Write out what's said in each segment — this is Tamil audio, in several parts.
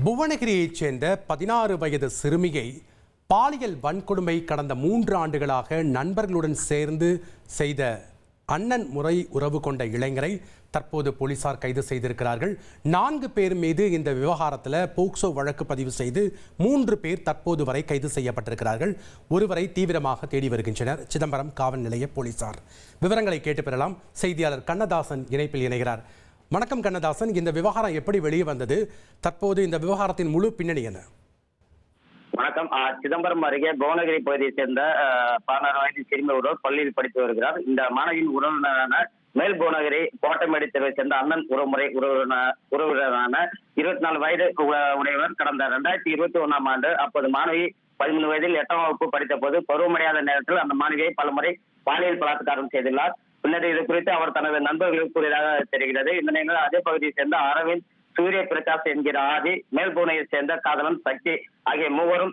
புவனகிரியைச் சேர்ந்த 16 வயது சிறுமியை பாலியல் வன்கொடுமை கடந்த 3 ஆண்டுகளாக நண்பர்களுடன் சேர்ந்து செய்த அண்ணன் முறை உறவு கொண்ட இளைஞரை தற்போது போலீசார் கைது செய்திருக்கிறார்கள். 4 பேர் மீது இந்த விவகாரத்தில் போக்சோ வழக்கு பதிவு செய்து 3 பேர் தற்போது வரை கைது செய்யப்பட்டிருக்கிறார்கள். ஒருவரை தீவிரமாக தேடி வருகின்றனர் சிதம்பரம் காவல் நிலைய போலீசார். விவரங்களை கேட்டு பெறலாம். செய்தியாளர் கண்ணதாசன் இணைப்பில் இணைகிறார். வணக்கம் கண்ணதாசன், இந்த விவகாரம் எப்படி வெளியே வந்தது? தற்போது இந்த விவகாரத்தின் முழு பின்னணி என்ன? வணக்கம். சிதம்பரம் அருகே புவனகிரி பகுதியைச் சேர்ந்த 16 வயது சிறுமி ஒருவர் பள்ளியில் படித்து வருகிறார். இந்த மாணவியின் உறவினரான மேல் புவனகிரி கோட்டமேடு தெருவை சேர்ந்த அண்ணன் உறவுமுறை உறவினரான 24 வயது உடையவர் கடந்த 2021ஆம் ஆண்டு அப்போது மாணவி 13 வயதில் 8ஆம் வகுப்பு படித்த போது பருவமடையாத நேரத்தில் அந்த மாணவியை பலமுறை பாலியல் பலாத்காரம் செய்துள்ளார். பின்னர் இது குறித்து அவர் தனது நண்பர்களுக்கு கூறியதாக தெரிகிறது. இந்த நிலையில் அதே பகுதியை சேர்ந்த அரவிந்த், சூரிய பிரகாஷ் என்கிற ஆதி, மேல்பூனையை சேர்ந்த காதலன் சக்தி ஆகிய மூவரும்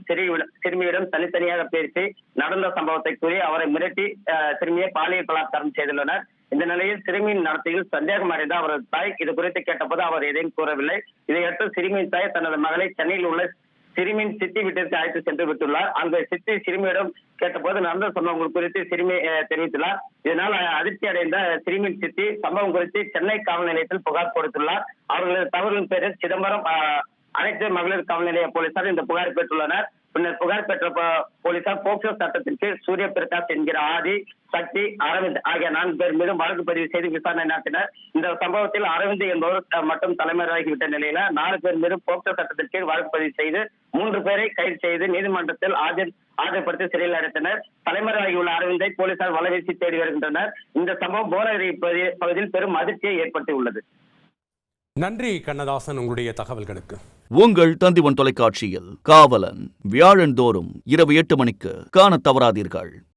சிறுமியிடம் தனித்தனியாக பேசி நடந்த சம்பவத்தை கூறி அவரை மிரட்டி சிறுமியை பாலியல் பலாத்காரம் செய்துள்ளனர். இந்த நிலையில் சிறுமியின் நடத்தையில் சந்தேகம் அடைந்த அவரது தாய் இது குறித்து கேட்டபோது அவர் எதையும் கூறவில்லை. இதையடுத்து சிறுமியின் தாய் தனது மகளை சென்னையில் உள்ள சிறுமியின் சித்தி வீட்டிற்கு அழைத்து சென்று விட்டுள்ளார். அங்கு சித்தி சிறுமியிடம் கேட்டபோது நடந்த சம்பவங்கள் குறித்து சிறுமி தெரிவித்துள்ளார். இதனால் அதிர்ச்சி அடைந்த சிறுமியின் சித்தி சம்பவம் குறித்து சென்னை காவல் நிலையத்தில் புகார் கொடுத்துள்ளார். அவர்களது தவறின் பேரில் சிதம்பரம் அனைத்து மகளிர் காவல் நிலைய போலீசார் இந்த புகார் பெற்றுள்ளனர். பின்னர் புகார் பெற்ற போலீசார் போக்சோ சட்டத்திற்கு சூரிய பிரகாஷ் என்கிற ஆதி, சக்தி, அரவிந்த் ஆகிய 4 பேர் மீதும் வழக்கு பதிவு செய்து விசாரணை நடத்தினர். இந்த சம்பவத்தில் அரவிந்த் என்பவர் மட்டும் தலைமறையாகிவிட்ட நிலையில 4 பேர் மீதும் போக்சோ சட்டத்திற்கு வழக்கு பதிவு செய்து 3 பேரை கைது செய்து நீதிமன்றத்தில் ஆஜர்படுத்தி சிறையில் அடைத்தனர். தலைமறையாகியுள்ள அரவிந்தை போலீசார் வலைவீசி தேடி வருகின்றனர். இந்த சம்பவம் புவனகிரி பகுதியில் பெரும் அதிர்ச்சியை ஏற்படுத்தியுள்ளது. நன்றி கண்ணதாசன், உங்களுடைய தகவல்களுக்கு. உங்கள் தந்திவன் தொலைக்காட்சியில் காவலன் வியாழந்தோறும் இரவு 8 மணிக்கு காணத் தவறாதீர்கள்.